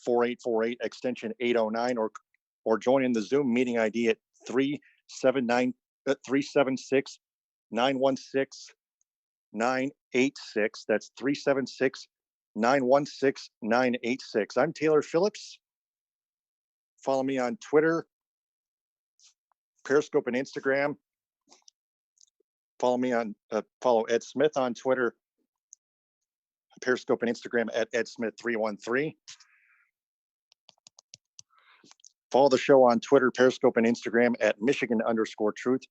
4848 extension 809, or join in the Zoom meeting ID at 379 376 916 986. That's 376 916 986. I'm Taylor Phillips. Follow me on Twitter, Periscope, and Instagram. Follow Ed Smith on Twitter, Periscope, and Instagram at EdSmith313. Follow the show on Twitter, Periscope, and Instagram at Michigan_Truth.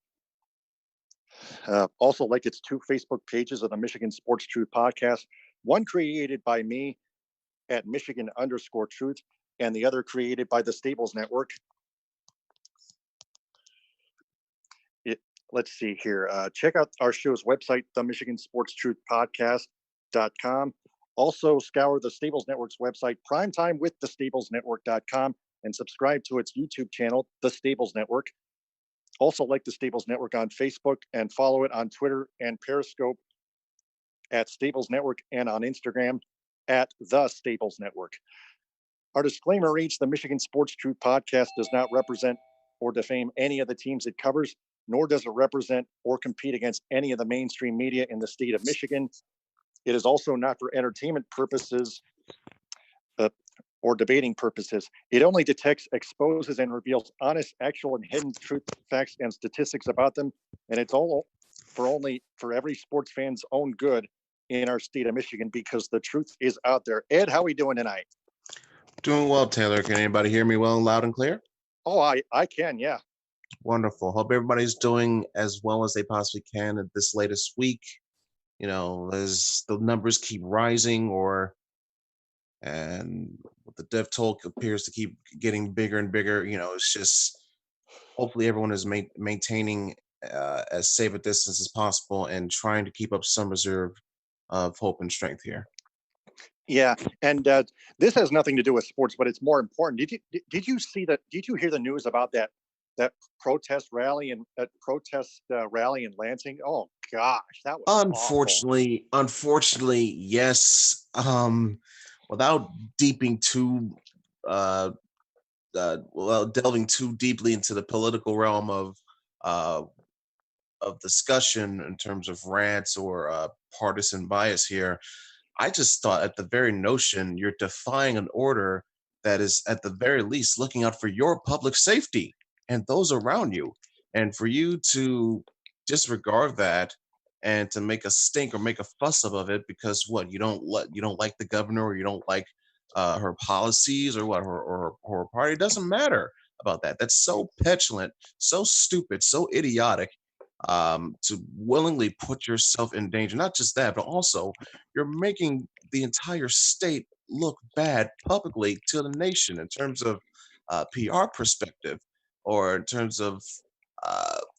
Also, like its two Facebook pages of the Michigan Sports Truth Podcast, one created by me at Michigan_Truth, and the other created by the Stables Network. Let's see here. Check out our show's website, the MichiganSportsTruthPodcast.com. Also, scour the Stables Network's website, primetimewiththestablesnetwork.com, and subscribe to its YouTube channel, The Stables Network. Also, like the Stables Network on Facebook and follow it on Twitter and Periscope at Stables Network, and on Instagram at The Stables Network. Our disclaimer reads: the Michigan Sports Truth Podcast does not represent or defame any of the teams it covers, nor does it represent or compete against any of the mainstream media in the state of Michigan. It is also not for entertainment purposes or debating purposes. It only detects, exposes, and reveals honest, actual, and hidden truth, facts, and statistics about them. And it's all for every sports fan's own good in our state of Michigan, because the truth is out there. Ed, how are we doing tonight? Doing well, Taylor. Can anybody hear me well, loud and clear? Oh, I can, yeah. Wonderful. Hope everybody's doing as well as they possibly can at this latest week. You know, as the numbers keep rising, and the death toll appears to keep getting bigger and bigger. You know, it's just hopefully everyone is maintaining as safe a distance as possible and trying to keep up some reserve of hope and strength here. Yeah, and this has nothing to do with sports, but it's more important. Did you see that? Did you hear the news about that protest rally in Lansing? Oh gosh, that was Unfortunately, yes. Without delving too deeply into the political realm of discussion in terms of rants or partisan bias here, I just thought at the very notion you're defying an order that is at the very least looking out for your public safety and those around you. And for you to disregard that and to make a stink or make a fuss of it because you don't like the governor, or you don't like her policies, or her party, it doesn't matter about that. That's so petulant, so stupid, so idiotic, to willingly put yourself in danger. Not just that, but also you're making the entire state look bad publicly to the nation in terms of PR perspective, or in terms of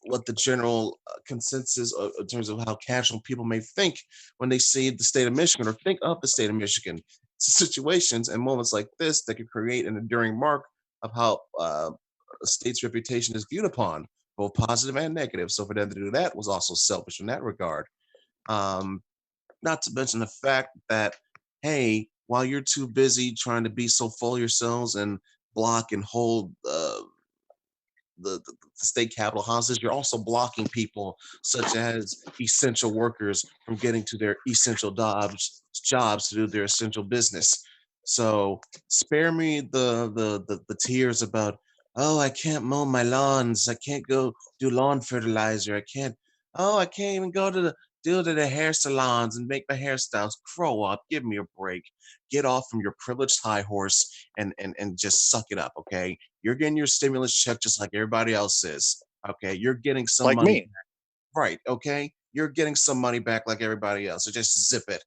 what the general consensus, in terms of how casual people may think when they see the state of Michigan or think of the state of Michigan. Situations and moments like this that can create an enduring mark of how a state's reputation is viewed upon, both positive and negative. So for them to do that was also selfish in that regard. Not to mention the fact that, hey, while you're too busy trying to be so full of yourselves and block and hold the state capitol hostage, you're also blocking people such as essential workers from getting to their essential jobs to do their essential business. So spare me the tears about, oh, I can't mow my lawns, I can't go do lawn fertilizer, I can't even go to the hair salons and make my hairstyles. Grow up, give me a break, get off from your privileged high horse and just suck it up, okay? You're getting your stimulus check just like everybody else is, okay? You're getting some like money me. back, right? Okay, you're getting some money back like everybody else. So just zip it.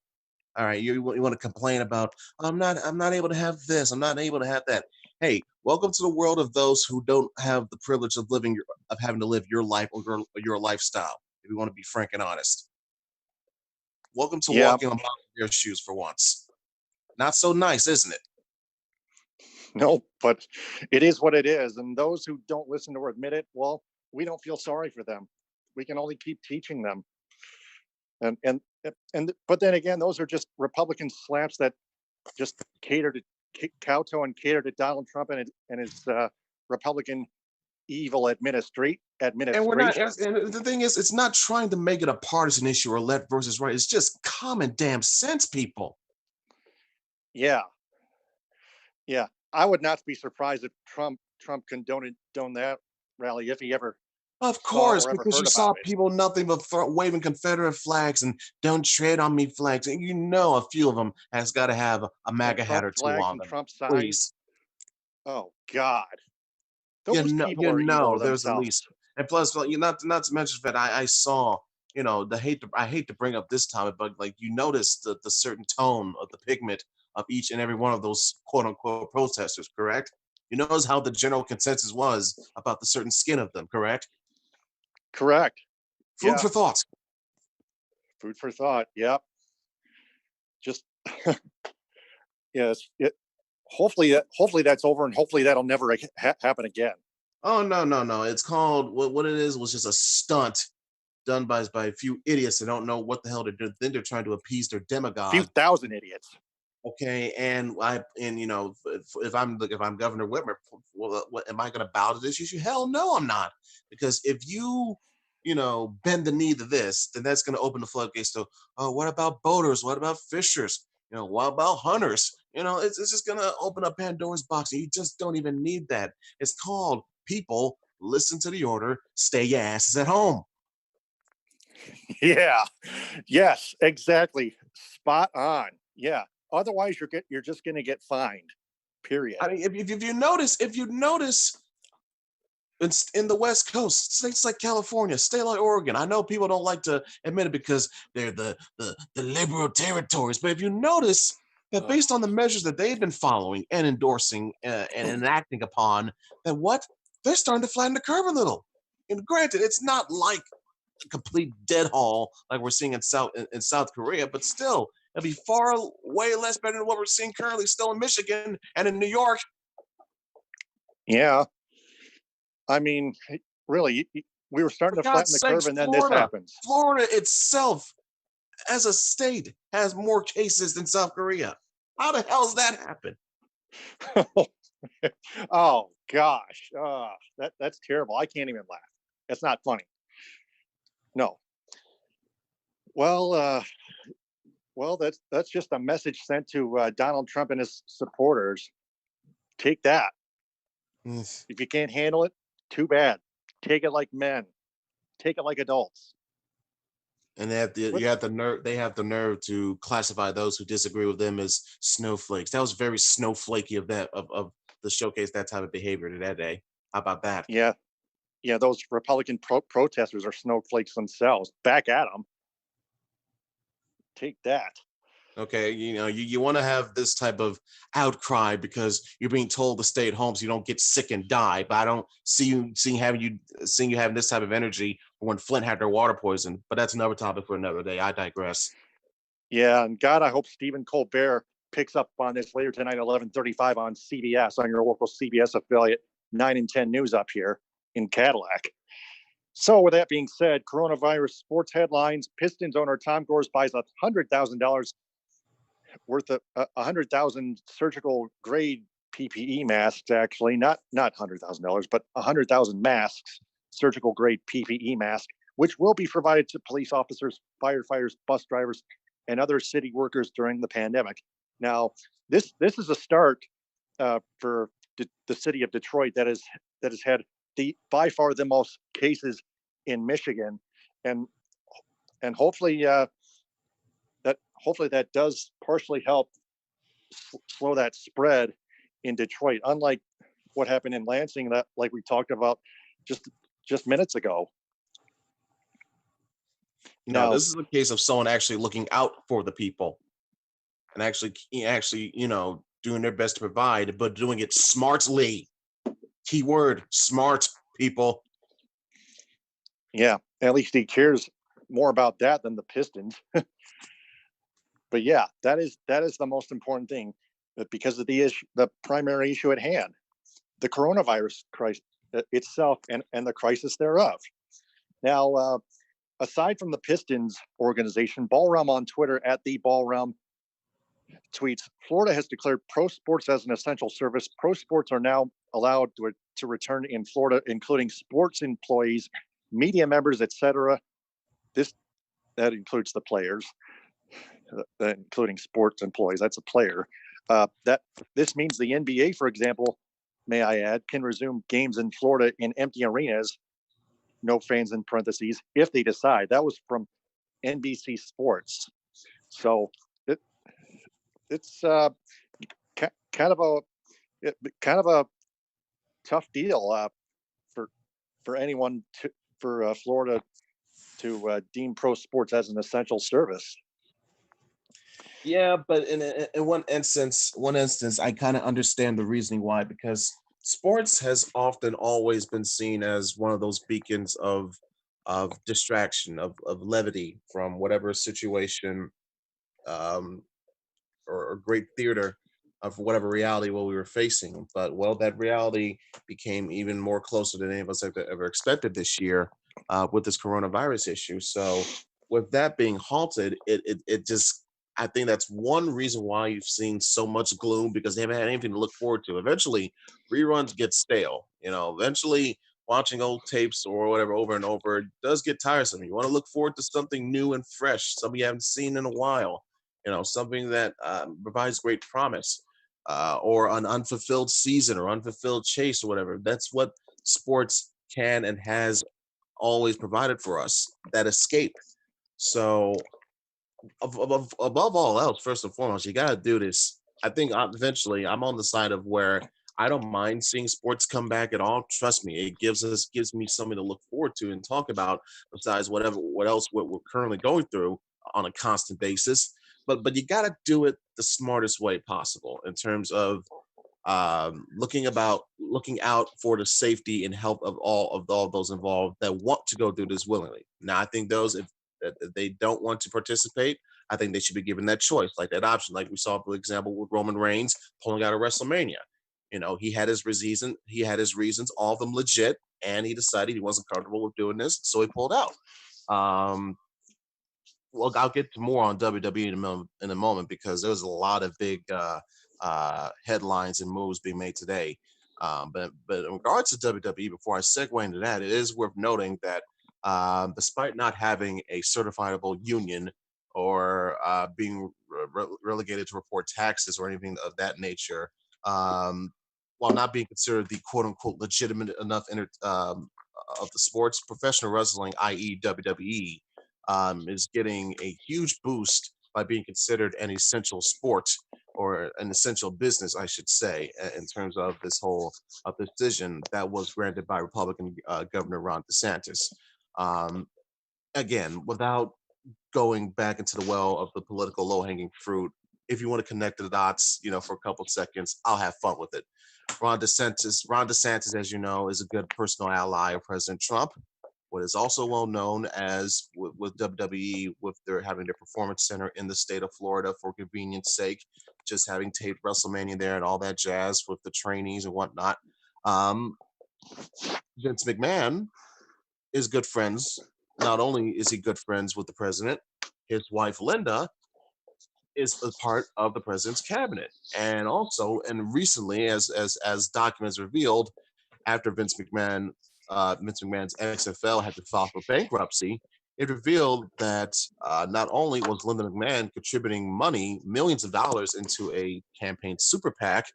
All right, you want to complain about, I'm not able to have this, I'm not able to have that. Hey, welcome to the world of those who don't have the privilege of having to live your life or your lifestyle. If you want to be frank and honest, welcome to walking on their shoes for once. Not so nice, isn't it? No, but it is what it is. And those who don't listen or admit it, well, we don't feel sorry for them. We can only keep teaching them. But then again, those are just Republican slaps that just cater kowtow and cater to Donald Trump and his Republican evil And we're not, administration. and the thing is, it's not trying to make it a partisan issue or left versus right. It's just common damn sense, people. Yeah, yeah. I would not be surprised if Trump condoned that rally if he ever Of saw course, or ever because you heard about saw it. people nothing but waving Confederate flags and "Don't tread on me" flags, and you know a few of them has got to have a And MAGA hat Trump or two flags on and them. Trump signs. Please, Oh God, those people are evil to there's at themselves. least, and plus, well, you not to mention that I saw, I hate to bring up this topic, but like you notice the certain tone of the pigment of each and every one of those quote unquote protesters, correct? You notice how the general consensus was about the certain skin of them, correct? Correct. Food Yeah. for thought. Food for thought. Yep. Just yes. Hopefully that's over, and hopefully that'll never happen again. Oh no! It's called what it is was just a stunt done by a few idiots that don't know what the hell they're doing. Then they're trying to appease their Few demagogue. thousand idiots. Okay, and if I'm Governor Whitmer, well, what am I going to bow to this issue? Hell no, I'm not. Because if bend the knee to this, then that's going to open the floodgates to, oh, what about boaters? What about fishers? What about hunters? It's just going to open up Pandora's box, and you just don't even need that. It's called people listen to the order, stay your asses at home. Yeah. Yes. Exactly. Spot on. Yeah. Otherwise, you're just going to get fined. Period. I mean, if you notice in the West Coast, states like California, state like Oregon. I know people don't like to admit it because they're the liberal territories, but if you notice that Oh. based on the measures that they've been following and endorsing and enacting upon, that what they're starting to flatten the curve a little. And granted, it's not like a complete dead haul like we're seeing in South Korea, but still, it'll be far way less better than what we're seeing currently still in Michigan and in New York. Yeah. I mean, really, we were For starting to flatten God's the curve, sakes, and then this happens. Florida itself as a state has more cases than South Korea. How the hell does that happen? Oh gosh, that's terrible. I can't even laugh. It's not funny. No. Well, that's just a message sent to Donald Trump and his supporters. Take that. Mm. If you can't handle it, too bad. Take it like men. Take it like adults. And What? they have the nerve to classify those who disagree with them as snowflakes. That was very snowflakey of the showcase that type of behavior to that day. How about that? Yeah, yeah. Those Republican protesters are snowflakes themselves. Back at them. Take that. Okay, you want to have this type of outcry because you're being told to stay at home so you don't get sick and die. But I don't see you seeing you having this type of energy when Flint had their water poison. But that's another topic for another day. I digress. Yeah, and God, I hope Stephen Colbert picks up on this later tonight, 11:35 on CBS, on your local CBS affiliate, 9 and 10 News up here in Cadillac. So, with that being said, coronavirus sports headlines: Pistons owner Tom Gores buys $100,000 worth of 100,000 surgical grade PPE masks. Actually, not $100,000, but 100,000 masks, surgical grade PPE mask, which will be provided to police officers, firefighters, bus drivers, and other city workers during the pandemic. Now, this is a start for the city of Detroit that has had the by far the most cases in Michigan, and and hopefully that does partially help slow that spread in Detroit. Unlike what happened in Lansing, that like we talked about just minutes ago. No, Now, this is a case of someone actually looking out for the people and actually, doing their best to provide, but doing it smartly. Keyword smart, people. yeah, at least he cares more about that than the Pistons. But yeah, that is the most important thing, because of the primary issue at hand, the coronavirus crisis itself, and the crisis thereof. Now, aside from the Pistons organization, Ballroom on Twitter at the Ballroom tweets, Florida has declared pro sports as an essential service. Pro sports are now allowed to return in Florida, including sports employees, media members, etc. This that includes the players, including sports employees. That's a player. That this means the NBA, for example, may I add, can resume games in Florida in empty arenas, no fans in parentheses, if they decide. That was from NBC Sports. So it, it's kind of kind of a tough deal for anyone for Florida to deem pro sports as an essential service. Yeah, but in one instance, I kind of understand the reasoning why, because sports has often always been seen as one of those beacons of distraction, of levity from whatever situation, um, or great theater of whatever reality what we were facing. But well, that reality became even more closer than any of us ever expected this year, with this coronavirus issue. So with that being halted, it just, I think that's one reason why you've seen so much gloom, because they haven't had anything to look forward to. Eventually, reruns get stale. Eventually watching old tapes or whatever over and over does get tiresome. You want to look forward to something new and fresh, something you haven't seen in a while, something that provides great promise, or an unfulfilled season or unfulfilled chase or whatever. That's what sports can and has always provided for us, that escape. So, above all else, first and foremost, you got to do this. I think eventually I'm on the side of where I don't mind seeing sports come back at all. Trust me, it gives me something to look forward to and talk about besides what else what we're currently going through on a constant basis. But you got to do it the smartest way possible in terms of looking out for the safety and health of all those involved that want to go do this willingly. Now, I think those if they don't want to participate, I think they should be given that choice, like that option, like we saw, for example, with Roman Reigns pulling out of WrestleMania. He had his reasons, all of them legit, and he decided he wasn't comfortable with doing this, so he pulled out. Um, well, I'll get to more on WWE in a moment, because there's a lot of big headlines and moves being made today. But in regards to WWE, before I segue into that, it is worth noting that despite not having a certifiable union or being relegated to report taxes or anything of that nature, um, while not being considered the quote unquote legitimate enough of the sports, professional wrestling, i.e., WWE, is getting a huge boost by being considered an essential sport, or an essential business, I should say, in terms of this whole decision that was granted by Republican Governor Ron DeSantis. Um, Again, without going back into the well of the political low-hanging fruit, if you want to connect the dots, for a couple of seconds, I'll have fun with it. Ron DeSantis, as you know, is a good personal ally of President Trump. What is also well known as with WWE, with their having their performance center in the state of Florida for convenience sake, just having taped WrestleMania there and all that jazz with the trainees and whatnot. Um, Vince McMahon is good friends. Not only is he good friends with the president, his wife Linda is a part of the president's cabinet, and also, and recently, as documents revealed, after Vince McMahon's XFL had to file for bankruptcy, it revealed that not only was Linda McMahon contributing money, millions of dollars, into a campaign super PAC,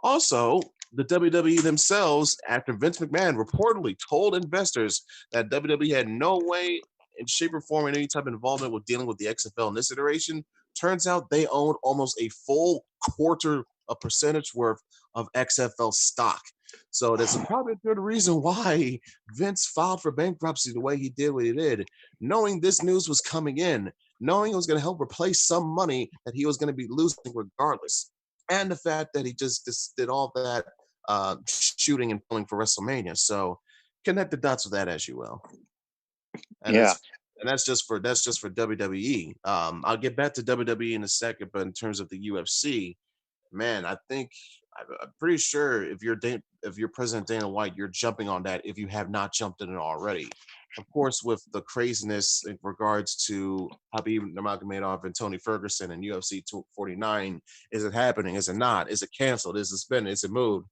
also the WWE themselves, after Vince McMahon reportedly told investors that WWE had no way in shape or form any type of involvement with dealing with the XFL in this iteration, turns out they owned almost a full quarter, a percentage worth of XFL stock. So that's probably a good reason why Vince filed for bankruptcy the way he did what he did, knowing this news was coming in, knowing it was going to help replace some money that he was going to be losing regardless. And the fact that he just did all that shooting and pulling for WrestleMania. So connect the dots with that as you will. And Yeah, that's just for WWE. I'll get back to WWE in a second, but in terms of the UFC, man, I'm pretty sure if you're President Dana White, you're jumping on that if you have not jumped in it already. of course, with the craziness in regards to Habib Nurmagomedov and Tony Ferguson and UFC 249, is it happening? Is it not? Is it canceled? Is it spin? Is it moved?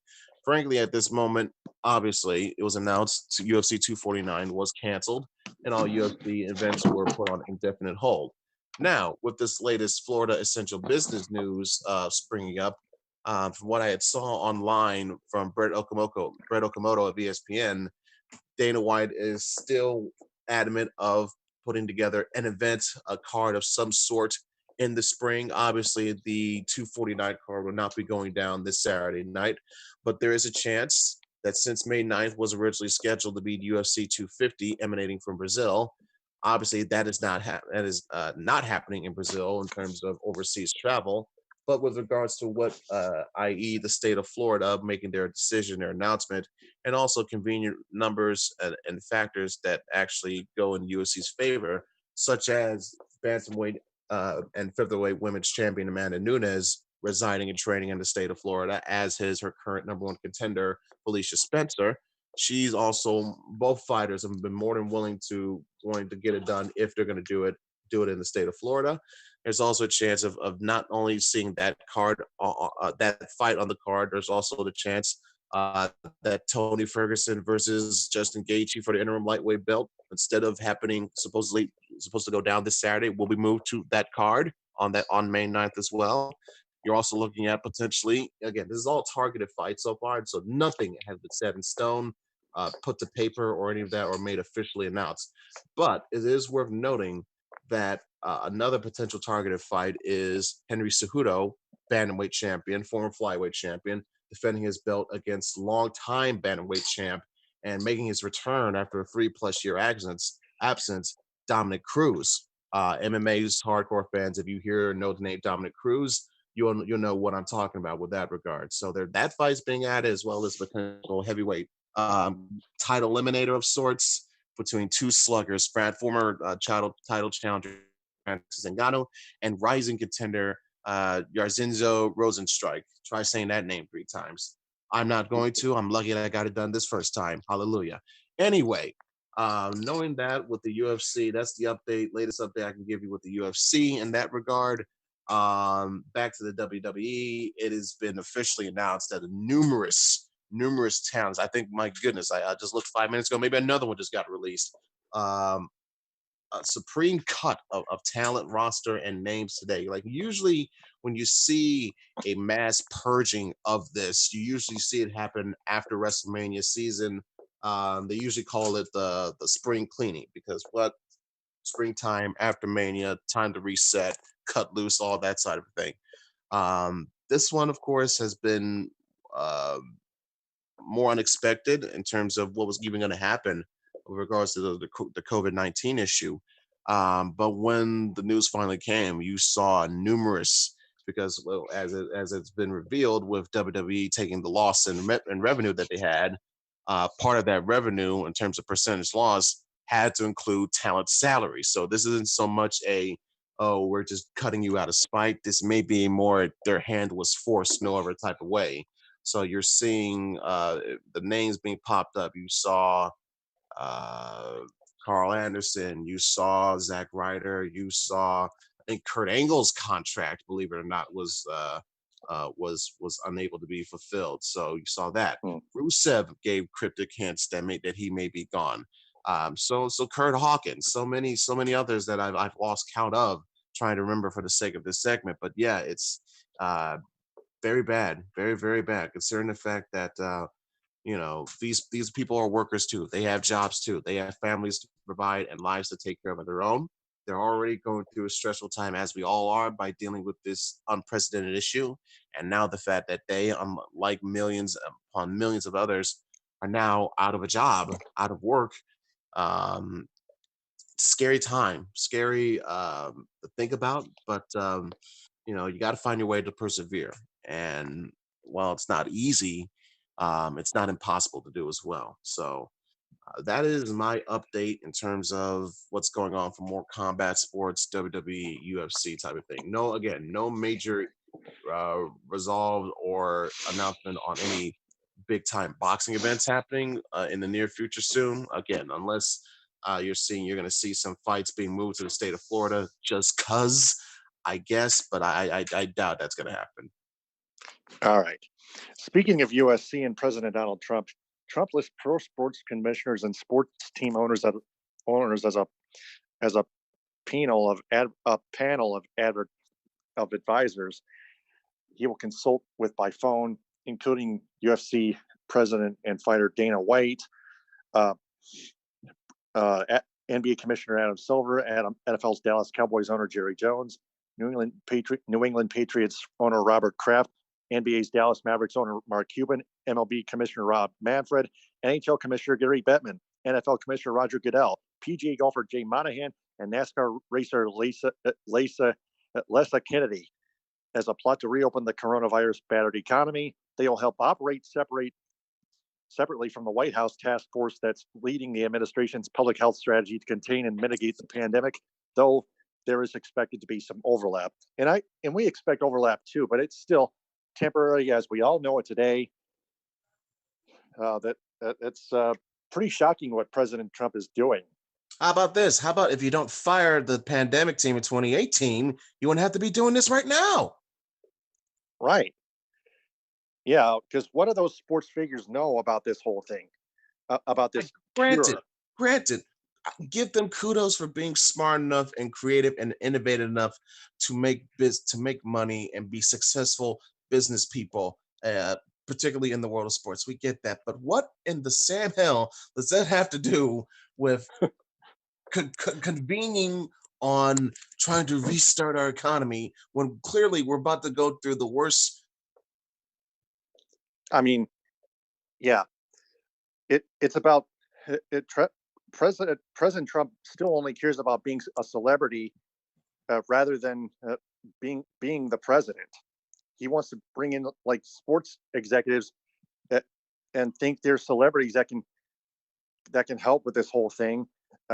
Frankly, at this moment, obviously, it was announced UFC 249 was canceled and all UFC events were put on indefinite hold. Now, with this latest Florida essential business news springing up, from what I had saw online from Brett Okamoto of ESPN, Dana White is still adamant of putting together an event, a card of some sort in the spring. Obviously, the 249 card will not be going down this Saturday night, but there is a chance that since May 9th was originally scheduled to be UFC 250 emanating from Brazil, obviously that is not happening in Brazil in terms of overseas travel. But with regards to what, i.e., the state of Florida making their decision, their announcement, and also convenient numbers and factors that actually go in UFC's favor, such as bantamweight and featherweight women's champion Amanda Nunes residing and training in the state of Florida, as is her current number one contender Felicia Spencer. She's also both fighters have been more than willing to get it done if they're going to do it in the state of Florida. There's also a chance of not only seeing that card, that fight on the card. There's also the chance uh, that Tony Ferguson versus Justin Gaethje for the interim lightweight belt, instead of happening supposed to go down this Saturday, will be moved to that card on May 9th as well. You're also looking at potentially, again, this is all targeted fights so far, so nothing has been set in stone, put to paper, or any of that, or made officially announced. But it is worth noting that another potential targeted fight is Henry Cejudo, bantamweight champion, former flyweight champion, defending his belt against longtime bantamweight champ and making his return after a 3+ year absence, Dominic Cruz. MMA's hardcore fans, if you know the name Dominic Cruz, you'll know what I'm talking about with that regard. So that fight's being added, as well as potential heavyweight title eliminator of sorts between two sluggers, former title challenger Francis Ngannou and rising contender Yarzinzo Rosenstrike. Try saying that name 3 times. I'm not going to. I'm lucky that I got it done this first time. Hallelujah. Anyway, knowing that with the UFC, that's the latest update I can give you with the UFC in that regard. Back to the WWE, it has been officially announced that numerous talents. I think, my goodness, I just looked 5 minutes ago. Maybe another one just got released. Um, a supreme cut of talent roster and names today. Like, usually when you see a mass purging of this, you usually see it happen after WrestleMania season. They usually call it the spring cleaning, because springtime after Mania, time to reset, cut loose, all that side of the thing. This one, of course, has been uh, more unexpected in terms of what was even going to happen with regards to the COVID-19 issue. But when the news finally came, you saw numerous, because, well, as it's been revealed, with WWE taking the loss in revenue that they had, part of that revenue in terms of percentage loss had to include talent salaries. So this isn't so much oh, we're just cutting you out of spite. This may be more their hand was forced, no other type of way. So you're seeing the names being popped up. You saw uh, Carl Anderson. You saw Zack Ryder. You saw, I think, Kurt Angle's contract, believe it or not, was unable to be fulfilled. So you saw that. Hmm. Rusev gave cryptic hints that he may be gone. So Kurt Hawkins, so many others that I've lost count of, trying to remember for the sake of this segment. But yeah, it's uh, very bad, very, very bad, considering the fact that these people are workers too. They have jobs too. They have families to provide and lives to take care of their own. They're already going through a stressful time, as we all are, by dealing with this unprecedented issue. And now the fact that they, like millions upon millions of others, are now out of a job, out of work. Um, Scary time, scary to think about, but you got to find your way to persevere. And while it's not easy, it's not impossible to do as well. So that is my update in terms of what's going on for more combat sports, WWE, UFC type of thing. No, again, no major resolved or announcement on any big time boxing events happening in the near future soon. Again, unless You're going to see some fights being moved to the state of Florida just cause, I guess, but I doubt that's going to happen. All right. Speaking of USC and President Donald Trump, Trump lists pro sports commissioners and sports team owners as a a panel of advisors he will consult with by phone, including UFC president and fighter Dana White, uh, NBA Commissioner Adam Silver, NFL's Dallas Cowboys owner Jerry Jones, New England Patriots owner Robert Kraft, NBA's Dallas Mavericks owner Mark Cuban, MLB Commissioner Rob Manfred, NHL Commissioner Gary Bettman, NFL Commissioner Roger Goodell, PGA golfer Jay Monahan, and NASCAR racer Lisa Kennedy. As a plot to reopen the coronavirus battered economy, they will help operate separately from the White House task force that's leading the administration's public health strategy to contain and mitigate the pandemic, though there is expected to be some overlap. And we expect overlap too, but it's still temporary as we all know it today. It's pretty shocking what President Trump is doing. How about this? How about if you don't fire the pandemic team in 2018, you wouldn't have to be doing this right now? Right. Yeah, because what do those sports figures know about this whole thing? About Like, this granted, cure? granted, give them kudos for being smart enough and creative and innovative enough to make money and be successful business people, particularly in the world of sports. We get that, but what in the Sam hell does that have to do with convening on trying to restart our economy when clearly we're about to go through the worst? I mean, yeah, it's about it. President Trump still only cares about being a celebrity rather than being the president. He wants to bring in like sports executives that, and think they're celebrities that can help with this whole thing.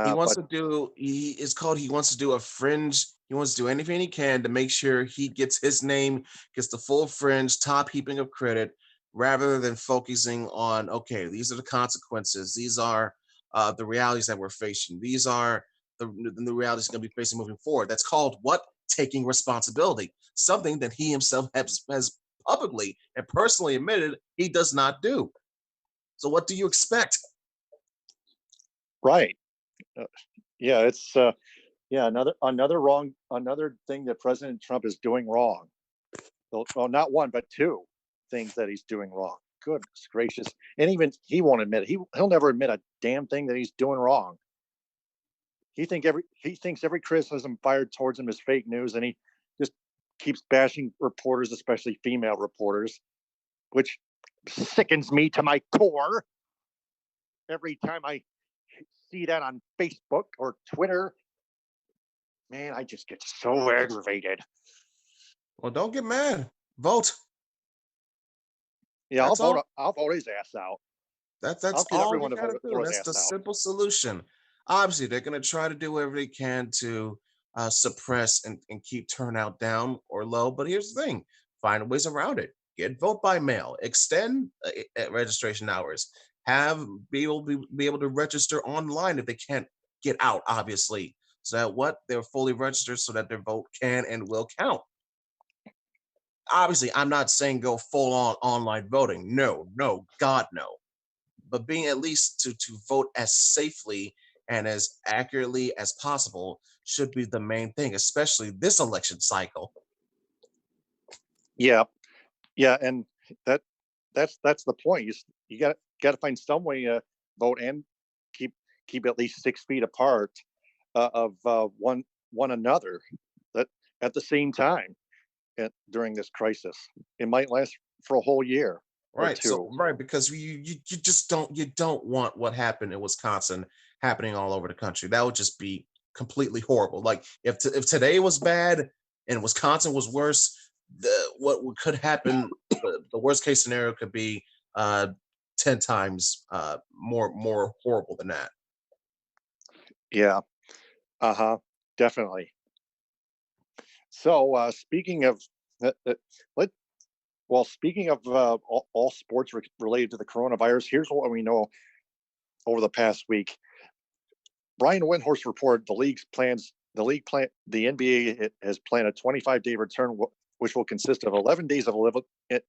He wants But to do he wants to do a fringe. He wants to do anything he can to make sure he gets his name, gets the full fringe, top heaping of credit, rather than focusing on, okay, these are the consequences. These are the realities that we're facing. These are the realities going to be facing moving forward. That's called what? Taking responsibility. Something that he himself has publicly and personally admitted he does not do. So what do you expect? right, uh, yeah, it's yeah, another thing that President Trump is doing wrong. Well, not one, but two things that he's doing wrong. Goodness gracious! And even he won't admit it. He'll never admit a damn thing that he's doing wrong. He thinks every criticism fired towards him is fake news, and he just keeps bashing reporters, especially female reporters, which sickens me to my core every time I see that on Facebook or Twitter. Man, I just get so aggravated. Well, don't get mad. Vote. Yeah, That's all. I'll vote his ass out. That's I'll get all you everyone to gotta do. vote his That's the ass out. simple solution. Obviously, they're gonna try to do whatever they can to suppress and keep turnout down or low. But here's the thing: find ways around it. Get vote by mail. Extend registration hours. Have be able to register online if they can't get out. Obviously, so that what they're fully registered so that their vote can and will count. Obviously, I'm not saying go full on online voting. No, no, God no, but being at least to vote as safely and as accurately as possible should be the main thing, especially this election cycle. Yeah, yeah, and that that's the point. You got to find some way to vote and keep at least 6 feet apart of one another. That at the same time during this crisis, it might last for a whole year or Right. So two. right, because you just don't want what happened in Wisconsin happening all over the country. That would just be completely horrible. Like if today was bad and Wisconsin was worse, could happen, the worst case scenario could be 10 times more horrible than that. Yeah, uh huh, definitely. So speaking of let well, speaking of all sports related to the coronavirus, here's what we know over the past week. Brian Windhorst reported the NBA has planned a 25-day return, which will consist of 11 days of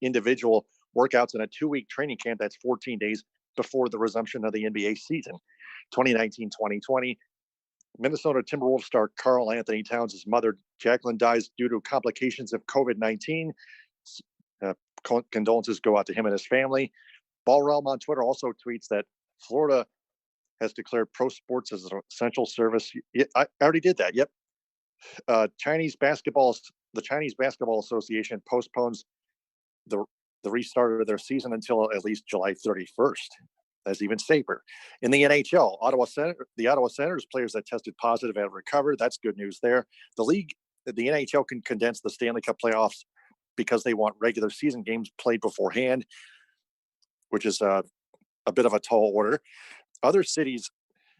individual workouts and a 2-week training camp that's 14 days before the resumption of the NBA season. 2019-2020, Minnesota Timberwolves star Karl Anthony Towns' mother, Jacqueline, dies due to complications of COVID-19. Uh, Condolences go out to him and his family. Ball Realm on Twitter also tweets that Florida has declared pro sports as an essential service. I already did that. Yep. The Chinese Basketball Association postpones the restart of their season until at least July 31st. That's even safer. In the NHL, the Ottawa Senators players that tested positive have recovered. That's good news there. The NHL can condense the Stanley Cup playoffs because they want regular season games played beforehand, which is a bit of a tall order. Other cities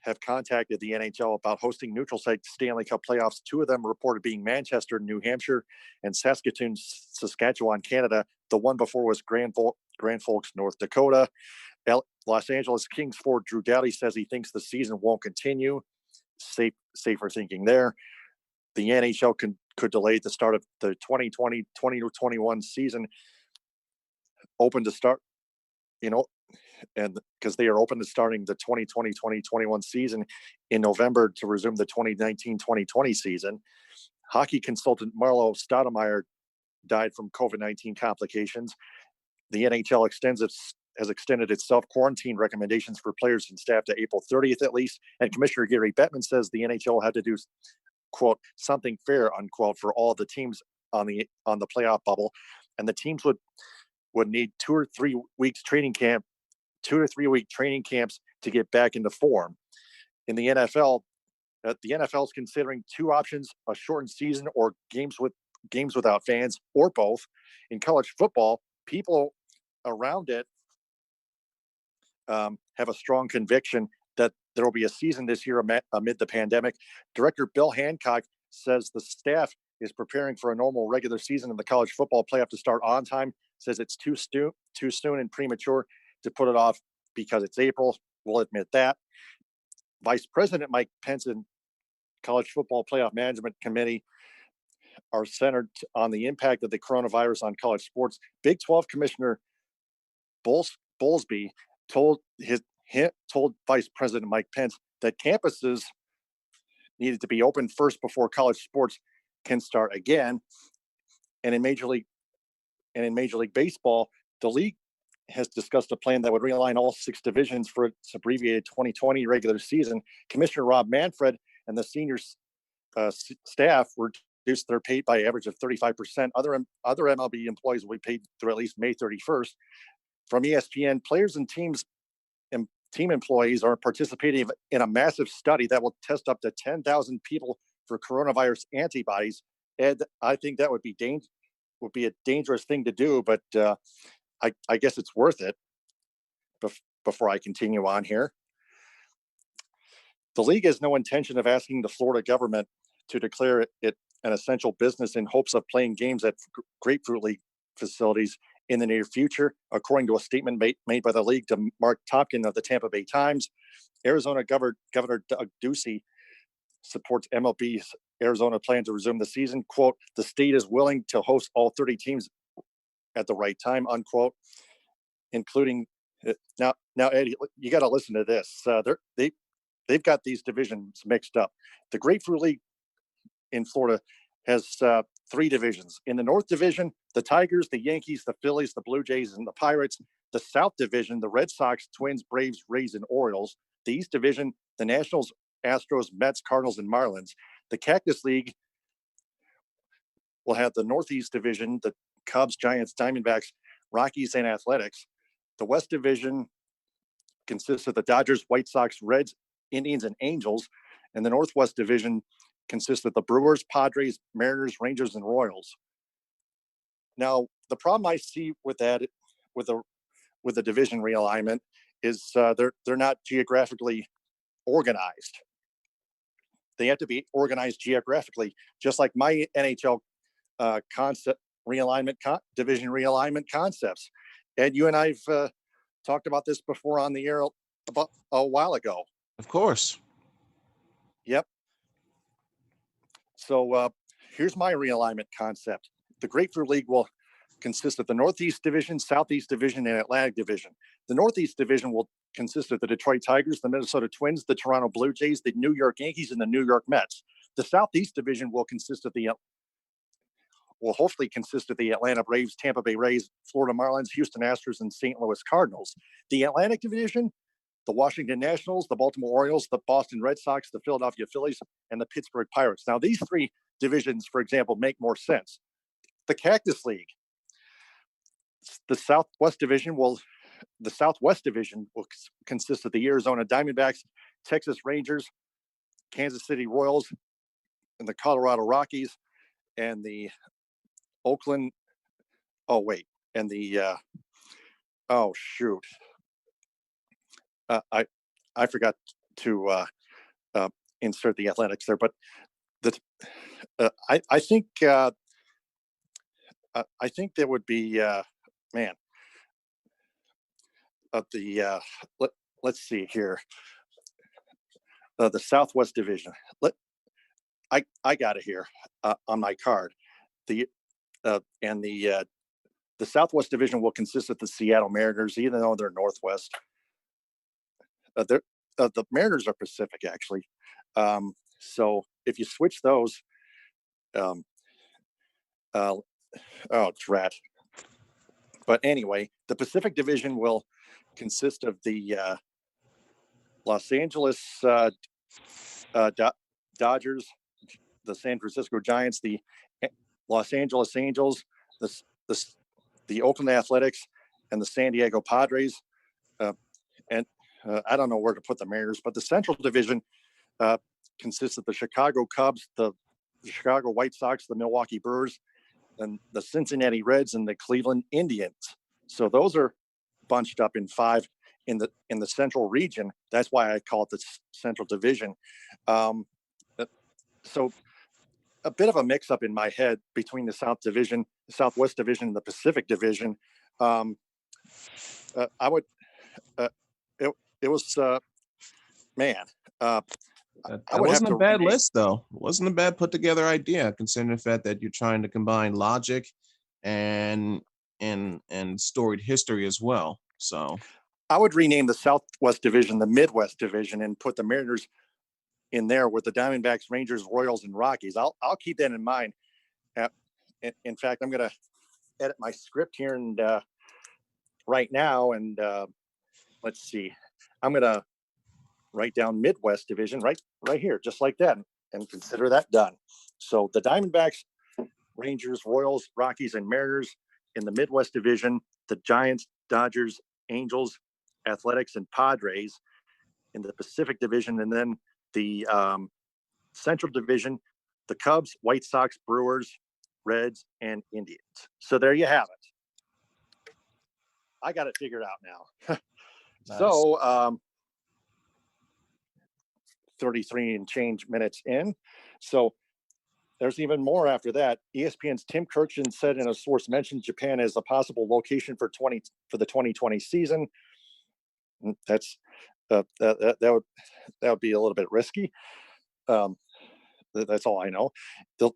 have contacted the NHL about hosting neutral site Stanley Cup playoffs. 2 of them reported being Manchester, New Hampshire, and Saskatoon, Saskatchewan, Canada. The one before was Grand Forks, North Dakota. Los Angeles Kings forward Drew Doughty says he thinks the season won't continue. Safer thinking there. The NHL could delay the start of the 2020-2021 season, open to start, and because they are open to starting the 2020-2021 season in November to resume the 2019-2020 season. Hockey consultant Marlo Stoudemire died from COVID-19 complications. The NHL has extended its self-quarantine recommendations for players and staff to April 30th at least. And Commissioner Gary Bettman says the NHL had to do, quote, something fair, unquote, for all the teams on the playoff bubble. And the teams would need 2 or 3 weeks training camp, 2 to 3 week training camps to get back into form. In the NFL, the NFL is considering 2 options: a shortened season or games without fans, or both. In college football, people around it have a strong conviction that there will be a season this year amid the pandemic. Director Bill Hancock says the staff is preparing for a normal regular season in the college football playoff to start on time. Says it's too soon and premature to put it off because it's April. We'll admit that. Vice President Mike Pence and College Football Playoff Management Committee are centered on the impact of the coronavirus on college sports. Big 12 Commissioner Bowlesby told Vice President Mike Pence that campuses needed to be open first before college sports can start again. And in Major League Baseball, the league has discussed a plan that would realign all 6 divisions for its abbreviated 2020 regular season. Commissioner Rob Manfred and the senior staff reduced their pay by average of 35%. Other MLB employees will be paid through at least May 31st. From ESPN, players and team employees are participating in a massive study that will test up to 10,000 people for coronavirus antibodies. Ed, I think that would be a dangerous thing to do, but I guess it's worth it. Before I continue on here, the league has no intention of asking the Florida government to declare it an essential business in hopes of playing games at Grapefruit League facilities in the near future, according to a statement made by the league to Mark Topkin of the Tampa Bay Times. Arizona Governor Doug Ducey supports MLB's Arizona plan to resume the season. Quote, the state is willing to host all 30 teams at the right time, unquote, including now Eddie, you got to listen to this. They've got these divisions mixed up. The Grapefruit League in Florida has 3 divisions. In the North Division, the Tigers, the Yankees, the Phillies, the Blue Jays, and the Pirates. The South Division, the Red Sox, Twins, Braves, Rays, and Orioles. The East Division, the Nationals, Astros, Mets, Cardinals, and Marlins. The Cactus League will have the Northeast Division, the Cubs, Giants, Diamondbacks, Rockies, and Athletics. The West Division consists of the Dodgers, White Sox, Reds, Indians, and Angels. And the Northwest Division consists of the Brewers, Padres, Mariners, Rangers, and Royals. Now, the problem I see with that, with the division realignment, is they're not geographically organized. They have to be organized geographically, just like my NHL concept division realignment concepts. And you and I've talked about this before on the air about a while ago. Of course. Yep. So here's my realignment concept. The Grapefruit League will consist of the Northeast Division, Southeast Division, and Atlantic Division. The Northeast Division will consist of the Detroit Tigers, the Minnesota Twins, the Toronto Blue Jays, the New York Yankees, and the New York Mets. The Southeast Division will hopefully consist of the Atlanta Braves, Tampa Bay Rays, Florida Marlins, Houston Astros, and St. Louis Cardinals. The Atlantic Division, the Washington Nationals, the Baltimore Orioles, the Boston Red Sox, the Philadelphia Phillies, and the Pittsburgh Pirates. Now, these three divisions, for example, make more sense. The Cactus League, the Southwest Division will consist of the Arizona Diamondbacks, Texas Rangers, Kansas City Royals, and the Colorado Rockies, and the Oakland. Oh wait, and the oh shoot, I forgot to insert the Athletics there, but I think I think there would be man of the let's see here, the Southwest Division. I got it here on my card. The and the Southwest Division will consist of the Seattle Mariners, even though they're Northwest. The Mariners are Pacific, actually. So if you switch those, um, oh, drat. But anyway, the Pacific Division will consist of the Los Angeles Dodgers, the San Francisco Giants, the Los Angeles Angels, the, the, the Oakland Athletics, and the San Diego Padres. And I don't know where to put the Mariners, but the Central Division consists of the Chicago Cubs, the Chicago White Sox, the Milwaukee Brewers, and the Cincinnati Reds and the Cleveland Indians. So those are bunched up in five in the Central region. That's why I call it the Central Division. So a bit of a mix-up in my head between the Southwest Division, and the Pacific Division. I would. It was man. That I would have wasn't a to bad rename. list, though. It wasn't a bad put together idea, considering the fact that you're trying to combine logic and storied history as well. So I would rename the Southwest Division the Midwest Division and put the Mariners in there with the Diamondbacks, Rangers, Royals, and Rockies. I'll keep that in mind. In fact, I'm going to edit my script here and right now, and let's see. I'm going to write down Midwest Division right here, just like that, and consider that done. So the Diamondbacks, Rangers, Royals, Rockies, and Mariners in the Midwest Division. The Giants, Dodgers, Angels, Athletics, and Padres in the Pacific Division, and then the Central Division, the Cubs, White Sox, Brewers, Reds, and Indians. So there you have it. I got it figured out now. nice. So 33 and change minutes in. So there's even more after that. ESPN's Tim Kurkjian said in a source mentioned Japan as a possible location for the 2020 season. That's that would be a little bit risky. That's all I know.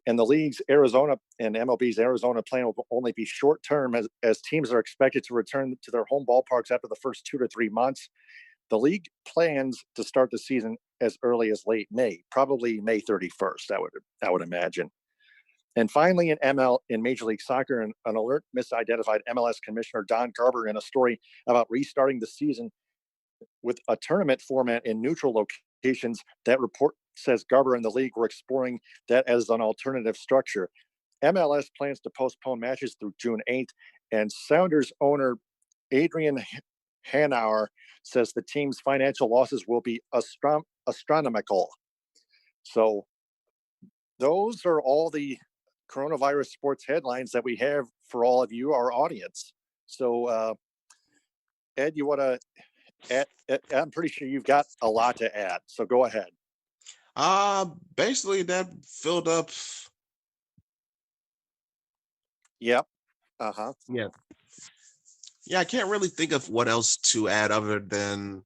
And the league's Arizona and MLB's Arizona plan will only be short term, as teams are expected to return to their home ballparks after the first 2 to 3 months. The league plans to start the season as early as late May, probably May 31st. I would imagine. And finally, in Major League Soccer, an alert misidentified MLS Commissioner Don Garber in a story about restarting the season with a tournament format in neutral locations. That report says Garber and the league were exploring that as an alternative structure. MLS plans to postpone matches through June 8th, and Sounders owner Adrian Hanauer says the team's financial losses will be astronomical. So those are all the coronavirus sports headlines that we have for all of you, our audience. So Ed, you want to add? I'm pretty sure you've got a lot to add, so go ahead. Basically that filled up. Yep. Yeah. Yeah, I can't really think of what else to add other than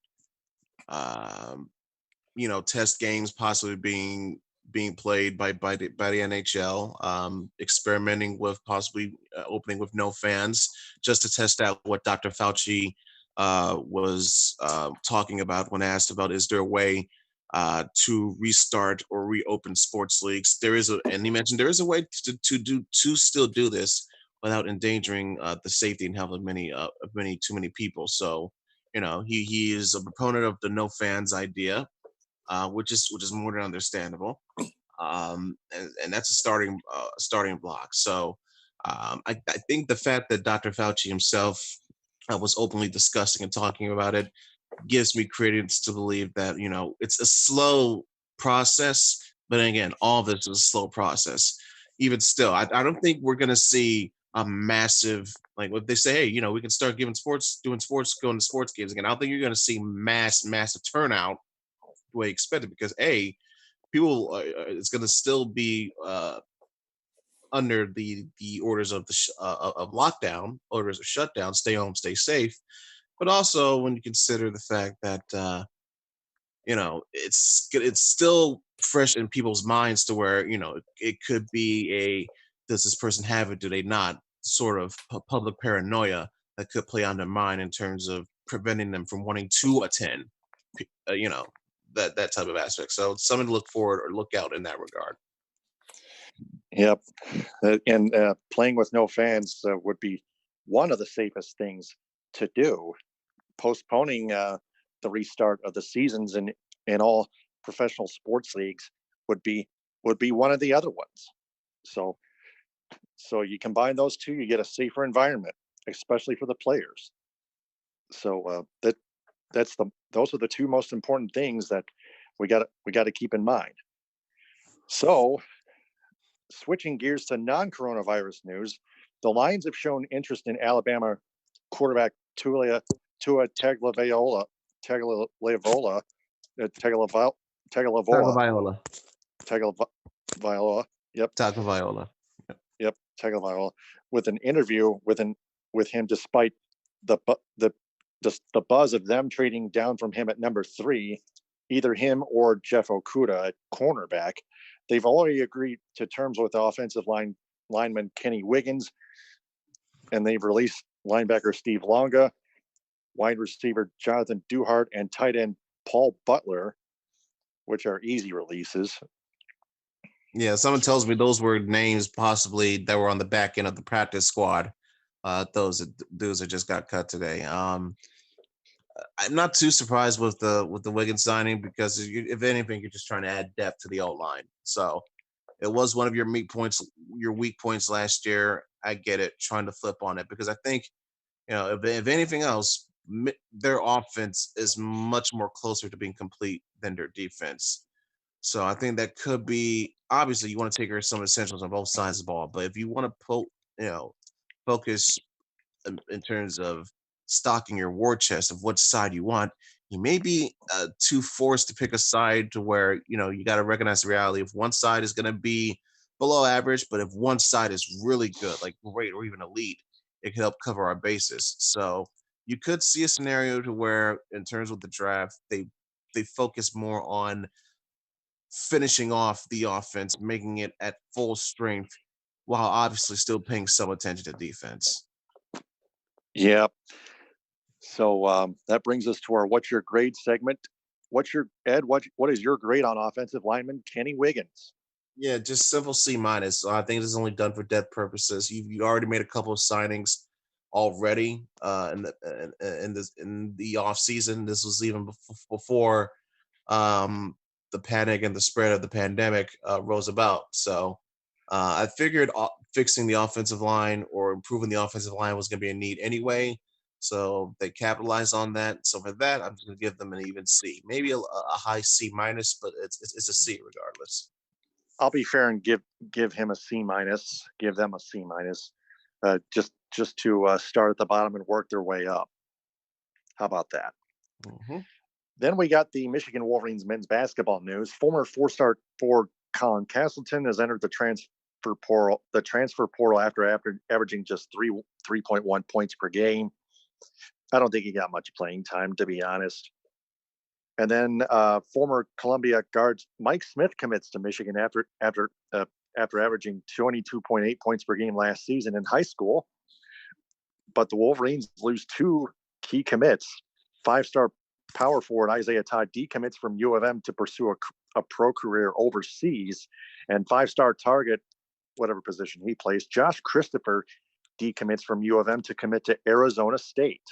test games possibly being played by the NHL, experimenting with possibly opening with no fans just to test out what Dr. Fauci was talking about when asked about is there a way to restart or reopen sports leagues. And he mentioned there is a way to still do this without endangering the safety and health of too many people. So he is a proponent of the no fans idea, which is more than understandable. And that's a starting block. So I think the fact that Dr. Fauci himself was openly discussing and talking about it gives me credence to believe that it's a slow process. But again, all of this is a slow process. Even still, I don't think we're going to see a massive, like what they say, hey, we can start doing sports, going to sports games again. I don't think you're going to see massive turnout the way expected, because people it's going to still be under the orders of lockdown, orders of shutdown, stay home, stay safe. But also when you consider the fact that it's still fresh in people's minds, to where it could be a, does this person have it, do they not, sort of public paranoia that could play on their mind in terms of preventing them from wanting to attend, p- uh, you know that type of aspect. So it's something to look forward or look out in that regard. Yep. And playing with no fans would be one of the safest things to do. Postponing the restart of the seasons in all professional sports leagues would be one of the other ones. So you combine those two, you get a safer environment, especially for the players. So that's those are the two most important things that we got to keep in mind. So switching gears to non-coronavirus news, the Lions have shown interest in Alabama quarterback Tua Tagovailoa, Tagovailoa, Tagovailoa, Tagovailoa. Tagovailoa. Yep, Tagovailoa. yep, Tagovailoa. With an interview with him, despite the just the buzz of them trading down from him at number 3, either him or Jeff Okuda at cornerback. They've already agreed to terms with the lineman Kenny Wiggins, and they've released linebacker Steve Longa, wide receiver Jonathan Duhart, and tight end Paul Butler, which are easy releases. Yeah, someone tells me those were names possibly that were on the back end of the practice squad. Those dudes that just got cut today. I'm not too surprised with the Wiggins signing, because if anything, you're just trying to add depth to the O line. So it was one of your weak points last year. I get it, trying to flip on it, because I think if anything else, their offense is much more closer to being complete than their defense. So I think that could be, obviously you want to take care of some essentials on both sides of the ball, but if you want to focus in terms of stocking your war chest of what side you want, you may be too forced to pick a side, to where you got to recognize the reality if one side is going to be below average, but if one side is really good, like great or even elite, it could help cover our bases. So you could see a scenario to where, in terms of the draft, they focus more on finishing off the offense, making it at full strength, while obviously still paying some attention to defense. Yeah. So that brings us to our "What's Your Grade" segment. What's your Ed? What is your grade on offensive lineman Kenny Wiggins? Yeah, just simple C minus. I think this is only done for depth purposes. You already made a couple of signings already in the off season. This was even before um, the panic and the spread of the pandemic rose about. So I figured fixing the offensive line or improving the offensive line was going to be a need anyway. So they capitalized on that. So for that, I'm just going to give them an even C, maybe a high C minus, but it's a C regardless. I'll be fair and give him a C minus. Give them a C minus. Just to start at the bottom and work their way up. How about that? Hmm. Then we got the Michigan Wolverines men's basketball news. Former four-star forward Colin Castleton has entered the transfer portal. The transfer portal after averaging just 3.1 points per game. I don't think he got much playing time, to be honest. And then former Columbia guards Mike Smith commits to Michigan after averaging 22.8 points per game last season in high school. But the Wolverines lose two key commits. Five-star power forward Isaiah Todd decommits from U of M to pursue a pro career overseas, and five-star target, whatever position he plays, Josh Christopher decommits from U of M to commit to Arizona State.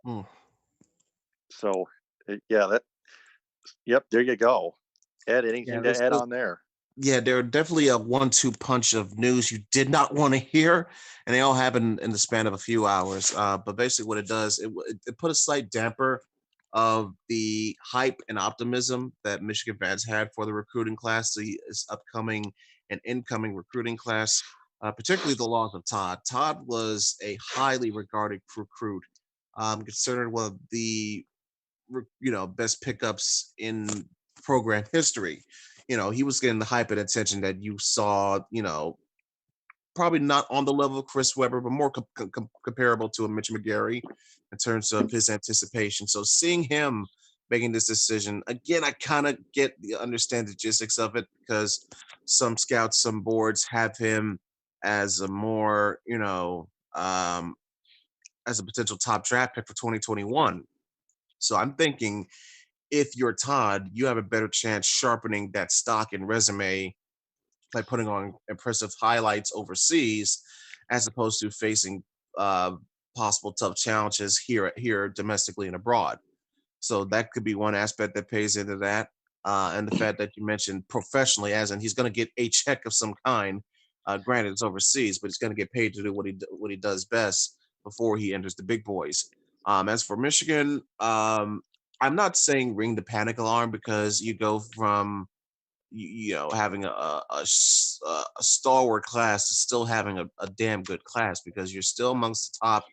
Hmm. So, yep, there you go. Ed, anything to add on there? Yeah, they're definitely a 1-2 punch of news you did not want to hear, and they all happen in the span of a few hours. But basically, what it does, it put a slight damper of the hype and optimism that Michigan fans had for the recruiting class, this upcoming and incoming recruiting class, particularly the loss of Todd. Todd was a highly regarded recruit, considered one of the best pickups in program history. He was getting the hype and attention that you saw, probably not on the level of Chris Webber, but more comparable to a Mitch McGary in terms of his anticipation. So seeing him making this decision, again, I kind of understand the logistics of it, because some scouts, some boards have him as a more, as a potential top draft pick for 2021. So I'm thinking, if you're Todd, you have a better chance sharpening that stock and resume by putting on impressive highlights overseas, as opposed to facing possible tough challenges here domestically and abroad. So that could be one aspect that pays into that, and the fact that you mentioned professionally, as in he's going to get a check of some kind. Granted, it's overseas, but he's going to get paid to do what he does best before he enters the big boys. As for Michigan, I'm not saying ring the panic alarm, because you go from having a stalwart class to still having a damn good class, because you're still amongst the top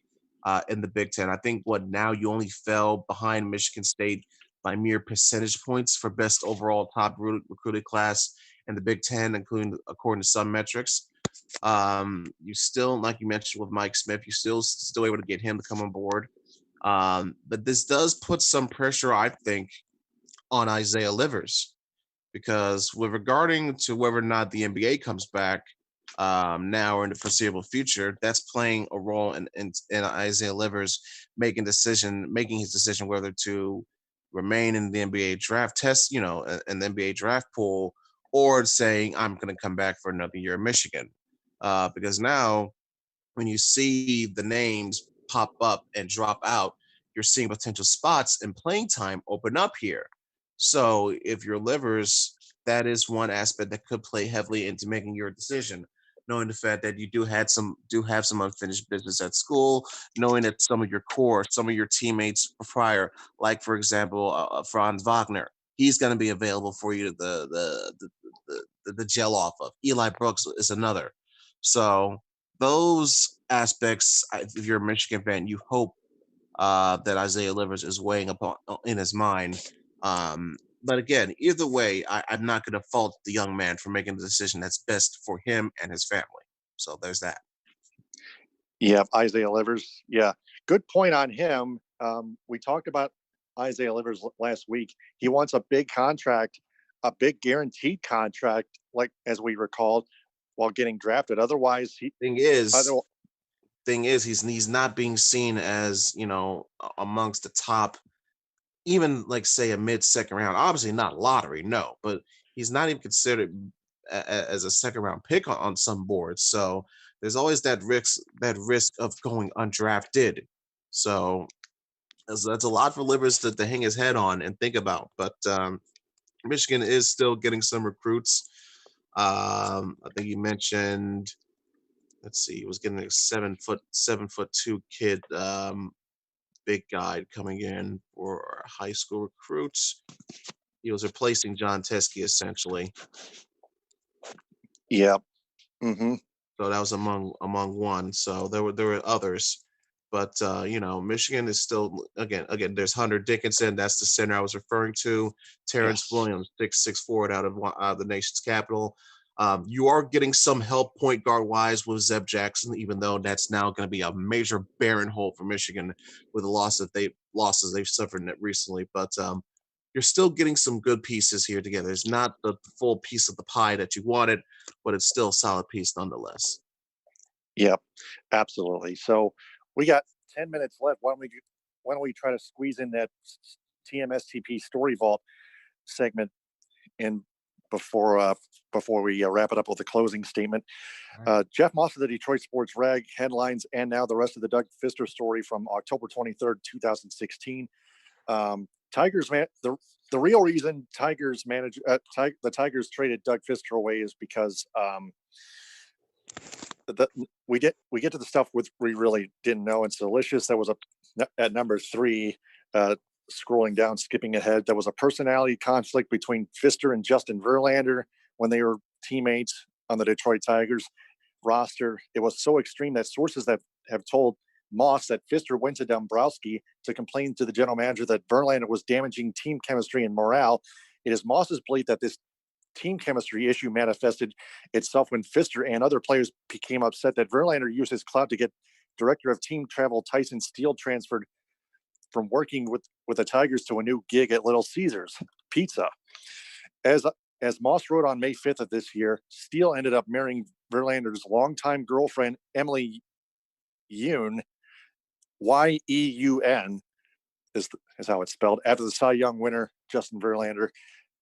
in the Big Ten. I think now you only fell behind Michigan State by mere percentage points for best overall top recruited class in the Big Ten, including according to some metrics. You still, like you mentioned with Mike Smith, you still able to get him to come on board. But this does put some pressure, I think, on Isaiah Livers, because with regarding to whether or not the NBA comes back now or in the foreseeable future, that's playing a role in Isaiah Livers making his decision whether to remain in the NBA draft test, in the NBA draft pool, or saying I'm going to come back for another year in Michigan. Because now, when you see the names pop up and drop out, you're seeing potential spots and playing time open up here. So if you're Livers, that is one aspect that could play heavily into making your decision, knowing the fact that you do have some unfinished business at school, knowing that some of your teammates prior, like for example, Franz Wagner, he's going to be available for you the gel off of. Eli Brooks is another. So those aspects, if you're a Michigan fan, you hope that Isaiah Livers is weighing upon in his mind. But again, either way, I'm not going to fault the young man for making the decision that's best for him and his family. So there's that. Yeah, Isaiah Livers. Yeah, good point on him. We talked about Isaiah Livers last week. He wants a big contract, a big guaranteed contract, like as we recalled, while getting drafted. Otherwise, Thing is, he's not being seen as amongst the top, even like say a mid-second round. Obviously not lottery, no, but he's not even considered as a second round pick on some boards. So there's always that risk of going undrafted. So that's a lot for Livers to hang his head on and think about. But Michigan is still getting some recruits. I think you mentioned. Let's see, he was getting a 7'2" kid, big guy coming in for high school recruits. He was replacing John Teskey essentially. Yeah. Mm-hmm. So that was among one. So there were others, but Michigan is still again. There's Hunter Dickinson. That's the center I was referring to. Terrence Williams, 6'6" forward out of the nation's capital. You are getting some help point guard wise with Zeb Jackson, even though that's now going to be a major barren hole for Michigan with the losses they've suffered recently. But you're still getting some good pieces here together. It's not the full piece of the pie that you wanted, but it's still a solid piece nonetheless. Yep, absolutely. So we got 10 minutes left. Why don't we try to squeeze in that TMSTP Story Vault segment in before before we wrap it up with a closing statement. Jeff Moss of the Detroit Sports Rag headlines, and now the rest of the Doug Fister story from October 23rd, 2016. Tigers man, the real reason Tigers the Tigers traded Doug Fister away is because we get to the stuff we really didn't know. It's delicious. That was at number 3. Scrolling down, skipping ahead, there was a personality conflict between Fister and Justin Verlander when they were teammates on the Detroit Tigers roster. It was so extreme that sources that have told Moss that Fister went to Dombrowski to complain to the general manager that Verlander was damaging team chemistry and morale. It is Moss's belief that this team chemistry issue manifested itself when Fister and other players became upset that Verlander used his clout to get director of team travel Tyson Steele transferred from working with the Tigers to a new gig at Little Caesars Pizza. As Moss wrote on May 5th of this year, Steele ended up marrying Verlander's longtime girlfriend, Emily Yoon, Yeun is how it's spelled, after the Cy Young winner, Justin Verlander,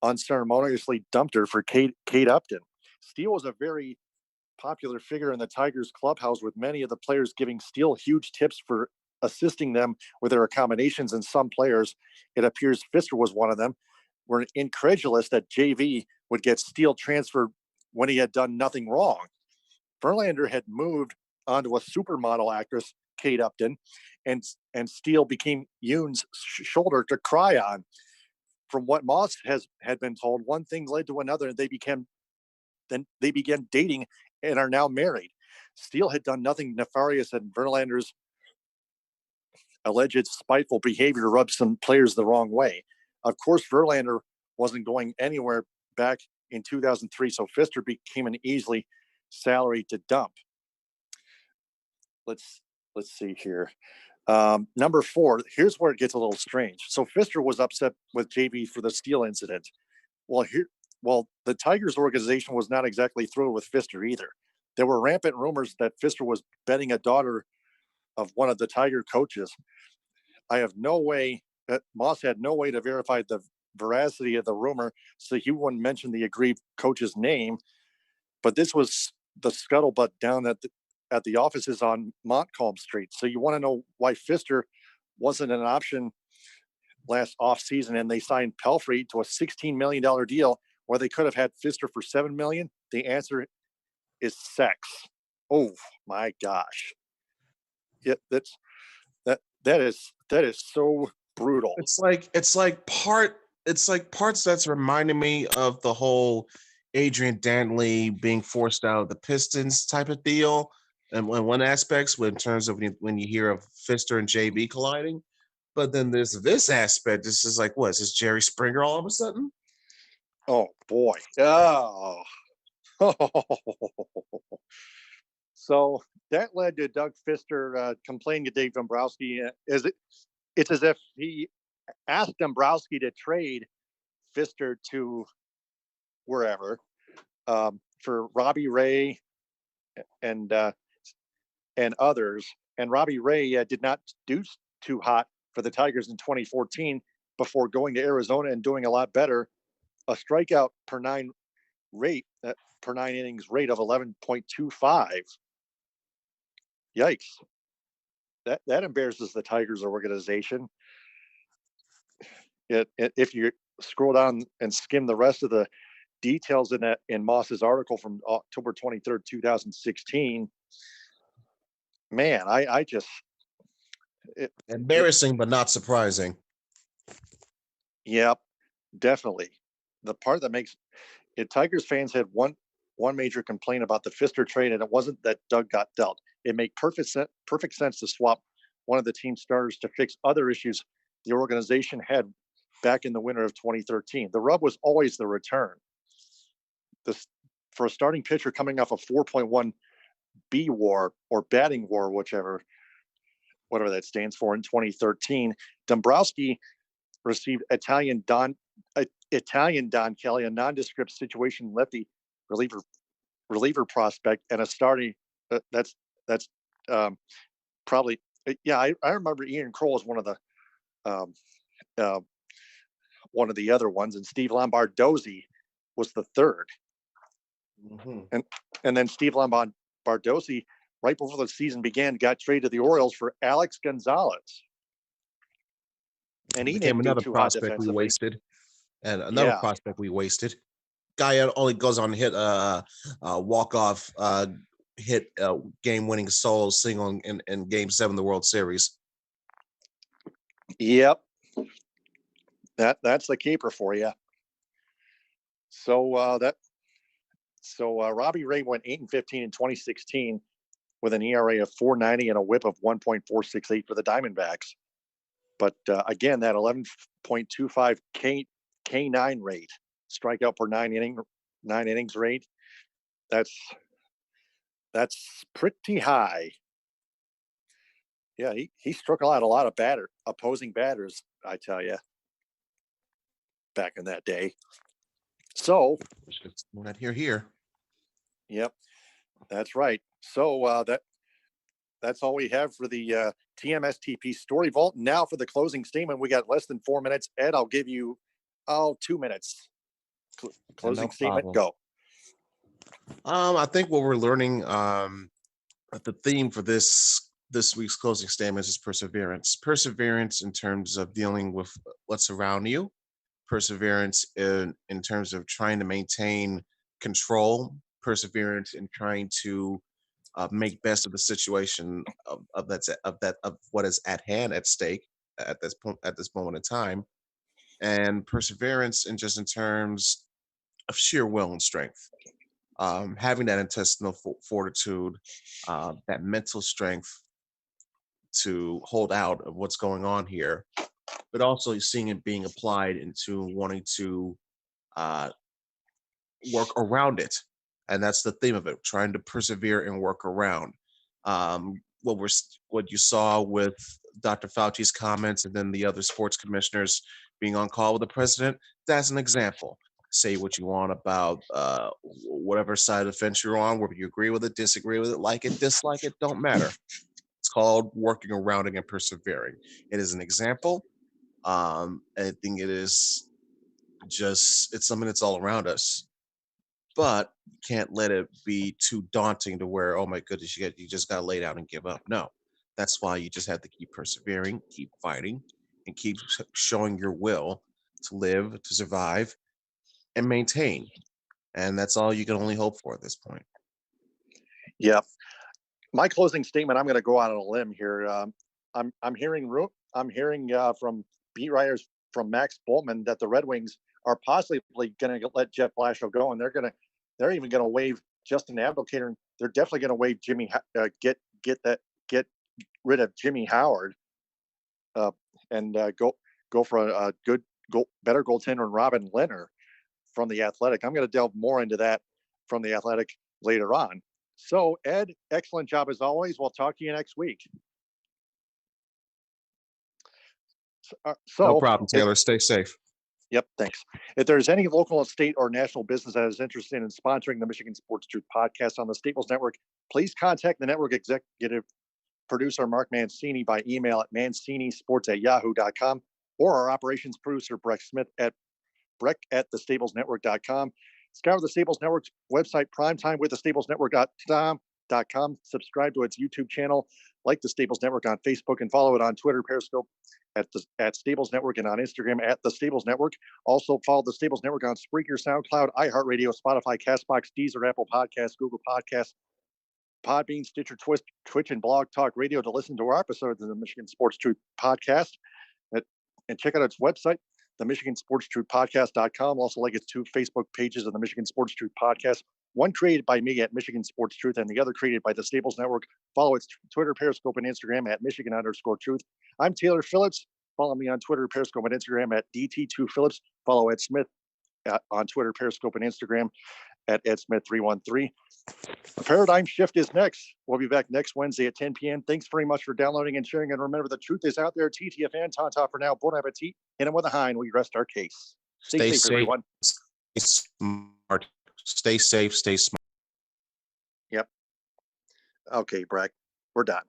unceremoniously dumped her for Kate Upton. Steele was a very popular figure in the Tigers clubhouse, with many of the players giving Steele huge tips for assisting them with their accommodations, and some players, it appears Fister was one of them, were incredulous that JV would get Steele transferred when he had done nothing wrong. Verlander had moved onto a supermodel actress, Kate Upton, and Steele became Yoon's shoulder to cry on. From what Moss had been told, one thing led to another, and they began dating and are now married. Steele had done nothing nefarious, and Verlander's alleged spiteful behavior rubbed some players the wrong way. Of course, Verlander wasn't going anywhere back in 2003, so Fister became an easily salary to dump. Let's see here. Number 4, here's where it gets a little strange. So Fister was upset with JV for the Steele incident. Well, the Tigers organization was not exactly thrilled with Fister either. There were rampant rumors that Fister was betting a daughter of one of the Tiger coaches. Moss had no way to verify the veracity of the rumor, so he wouldn't mention the aggrieved coach's name. But this was the scuttlebutt down at the offices on Montcalm Street. So you want to know why Fister wasn't an option last offseason, and they signed Pelfrey to a $16 million deal where they could have had Fister for $7 million? The answer is sex. Oh my gosh. Yeah, that is so brutal. It's like parts that's reminding me of the whole Adrian Dantley being forced out of the Pistons type of deal. And in one aspects, in terms of when you hear of Fister and JB colliding, but then there's this aspect. This is like, what is this, Jerry Springer all of a sudden? Oh boy. Oh. So that led to Doug Fister complaining to Dave Dombrowski. It's as if he asked Dombrowski to trade Fister to wherever for Robbie Ray and others. And Robbie Ray did not do too hot for the Tigers in 2014 before going to Arizona and doing a lot better. A strikeout per 9 rate, per 9 innings rate of 11.25. Yikes. That embarrasses the Tigers organization. If you scroll down and skim the rest of the details in Moss's article from October 23rd, 2016, man, I just embarrassing, but not surprising. Yep, definitely. The part that makes it, Tigers fans had one major complaint about the Fister trade, and it wasn't that Doug got dealt. It made perfect sense to swap one of the team starters to fix other issues the organization had back in the winter of 2013. The rub was always the return. For a starting pitcher coming off a 4.1 B WAR or batting WAR, whatever that stands for, in 2013, Dombrowski received Italian Don Kelly, a nondescript situation lefty reliever prospect, and a starting. That's um, probably yeah. I remember Ian Kroll was um, uh, one of the other ones, and Steve Lombardozzi was the third. Mhm. And then Steve Lombardozzi, right before the season began, got traded to the Orioles for Alex Gonzalez, and he Became didn't do another too hot prospect we defensively. wasted, and another Yeah, prospect we wasted. Guy only goes on to hit walk off hit game winning solo single in Game 7 of the World Series. yep, that's the keeper for you. So Robbie Ray went 8-15 in 2016 with an ERA of 4.90 and a WHIP of 1.468 for the Diamondbacks. But again, that 11.25 K9 rate, strikeout per nine innings rate, that's pretty high. Yeah, he struck out a lot of opposing batters, I tell you, back in that day. So, We're not here. yep, that's right. So that's all we have for the TMSTP Story Vault. Now for the closing statement, we got less than 4 minutes. Ed, I'll give you 2 minutes. Closing No statement, problem. go. I think what we're learning, the theme for this week's closing statement is perseverance. Perseverance in terms of dealing with what's around you. Perseverance in terms of trying to maintain control. Perseverance in trying to make best of the situation of what is at hand at stake at this point at this moment in time, and perseverance in just in terms of sheer will and strength. Having that intestinal fortitude, that mental strength to hold out of what's going on here, but also seeing it being applied into wanting to uh, work around it. And that's the theme of it, trying to persevere and work around. What you saw with Dr. Fauci's comments and then the other sports commissioners being on call with the president, that's an example. Say what you want about whatever side of the fence you're on, whether you agree with it, disagree with it, like it, dislike it, don't matter. It's called working around it and persevering. It is an example. I think it is it's something that's all around us, but you can't let it be too daunting to where, oh my goodness, you just got to lay down and give up. No, that's why you just have to keep persevering, keep fighting, and keep showing your will to live, to survive, and maintain. And that's all you can only hope for at this point. Yeah. My closing statement, I'm going to go out on a limb here. I'm hearing from beat writers from Max Boltman that the Red Wings are possibly going to let Jeff Blashill go, and they're even going to waive Justin Abdelkader, and they're definitely going to waive get rid of Jimmy Howard, and go for a better goaltender than Robin Lehner from the Athletic. I'm going to delve more into that from the Athletic later on. So, Ed, excellent job as always. We'll talk to you next week. No problem, Taylor. Stay safe. Yep, thanks. If there's any local, state, or national business that is interested in sponsoring the Michigan Sports Truth podcast on the Staples Network, please contact the network executive producer, Mark Mancini, by email at mancinisports@yahoo.com, or our operations producer, Breck Smith, at breck@thestablesnetwork.com. Scour the Staples Network's website, primetimeWithTheStablesNetwork.com. Subscribe to its YouTube channel, like the Staples Network on Facebook, and follow it on Twitter, Periscope at Staples Network, and on Instagram at the Staples Network. Also follow the Staples Network on Spreaker, SoundCloud, iHeartRadio, Spotify, Castbox, Deezer, Apple Podcasts, Google Podcasts, Podbean, Stitcher, Twitch, and Blog Talk Radio to listen to our episodes of the Michigan Sports Truth podcast. And check out its website, the Michigan Sports Truth Podcast.com. Also, like its two Facebook pages of the Michigan Sports Truth Podcast, one created by me at Michigan Sports Truth and the other created by the Staples Network. Follow its Twitter, Periscope, and Instagram at Michigan_Truth. I'm Taylor Phillips. Follow me on Twitter, Periscope, and Instagram at DT2Phillips. Follow Ed Smith on Twitter, Periscope, and Instagram at Ed Smith 313. A Paradigm Shift is next. We'll be back next Wednesday at 10 p.m. Thanks very much for downloading and sharing. And remember, the truth is out there. TTFN, Tata for now. Bon appetit. Hit him with a Hein. We rest our case. Stay safe, everyone. Stay smart. Stay safe. Stay smart. Yep. Okay, Bragg. We're done.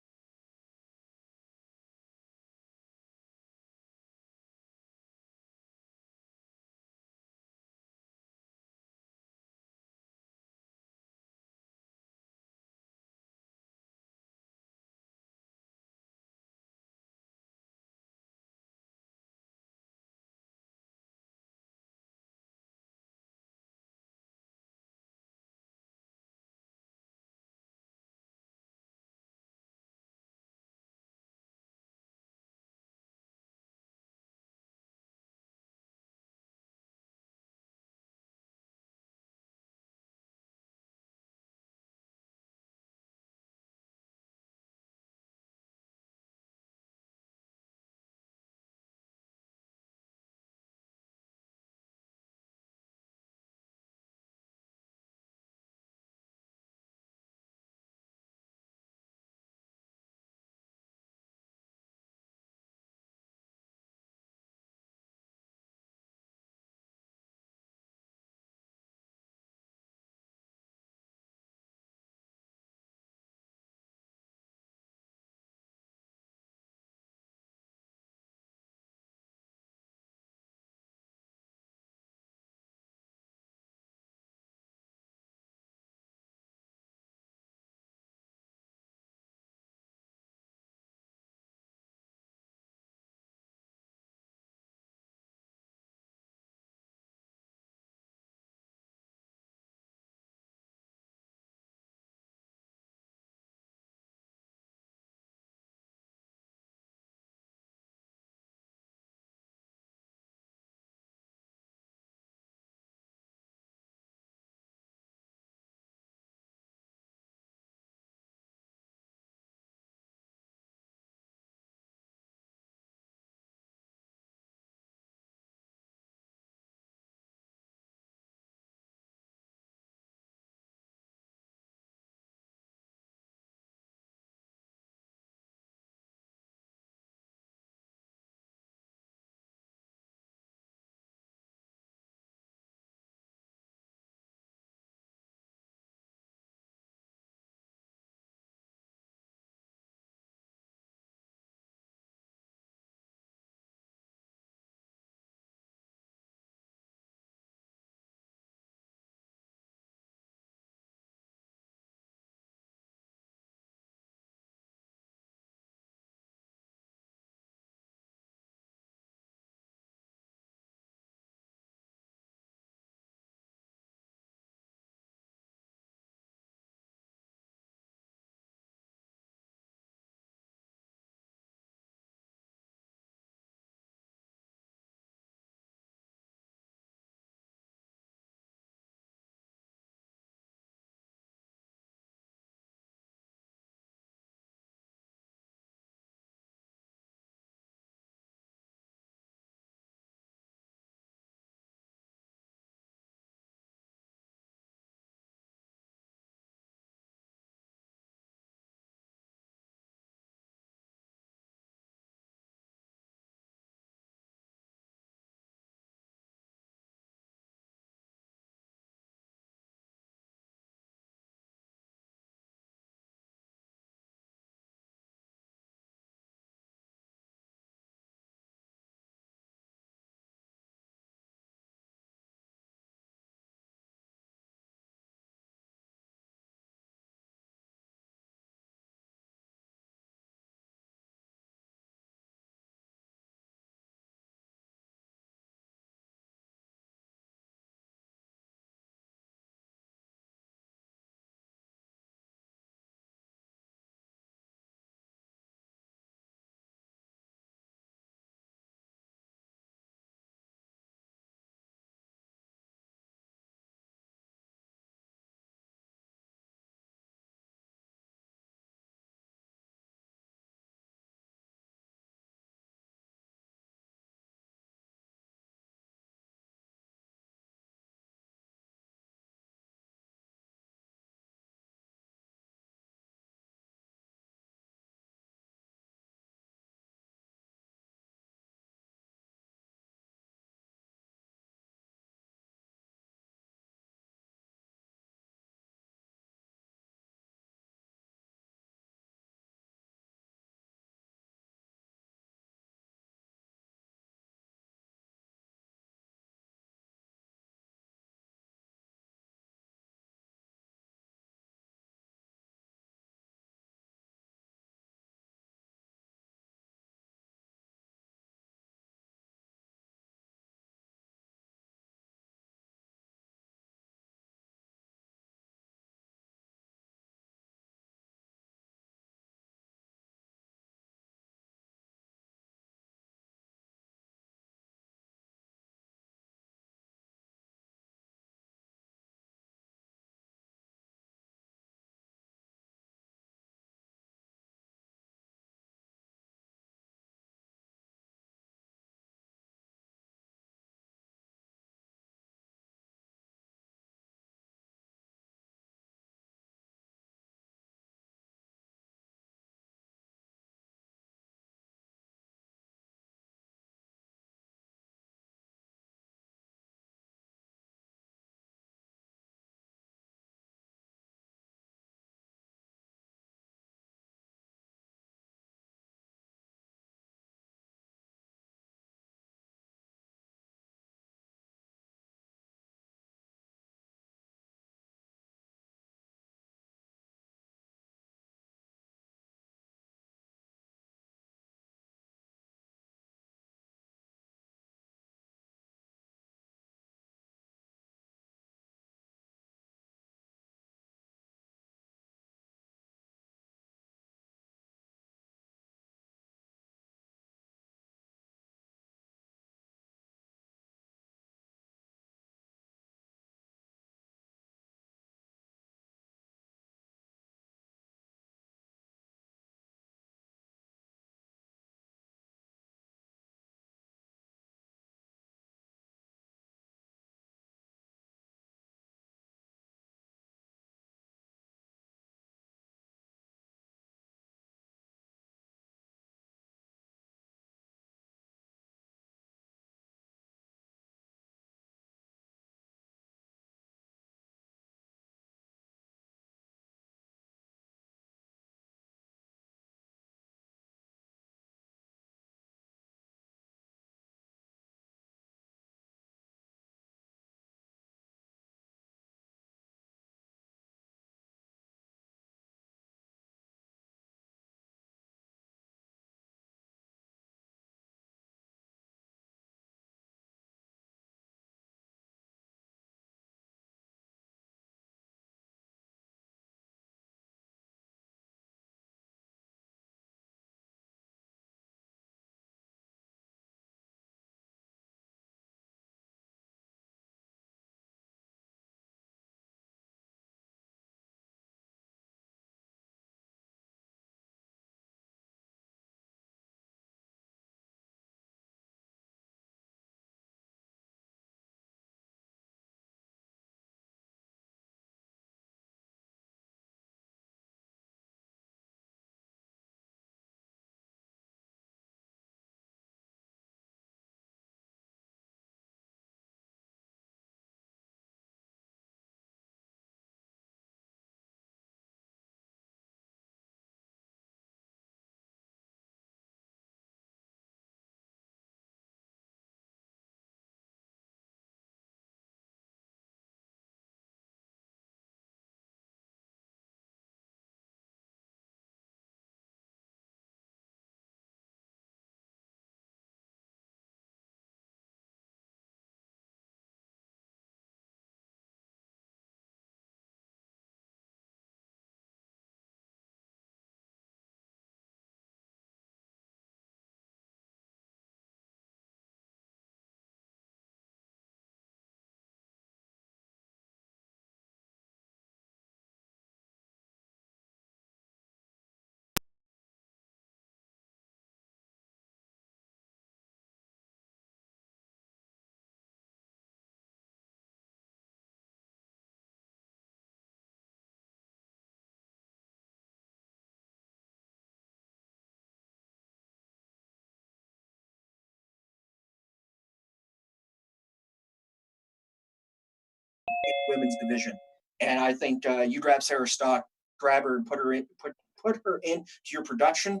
in women's division. And I think you grab Sarah Stock, grab her and put her into your production,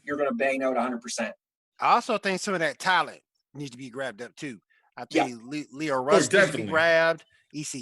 you're going to bang out 100%. I also think some of that talent needs to be grabbed up too. I Yeah. think Leo Rush needs to be definitely. grabbed. EC3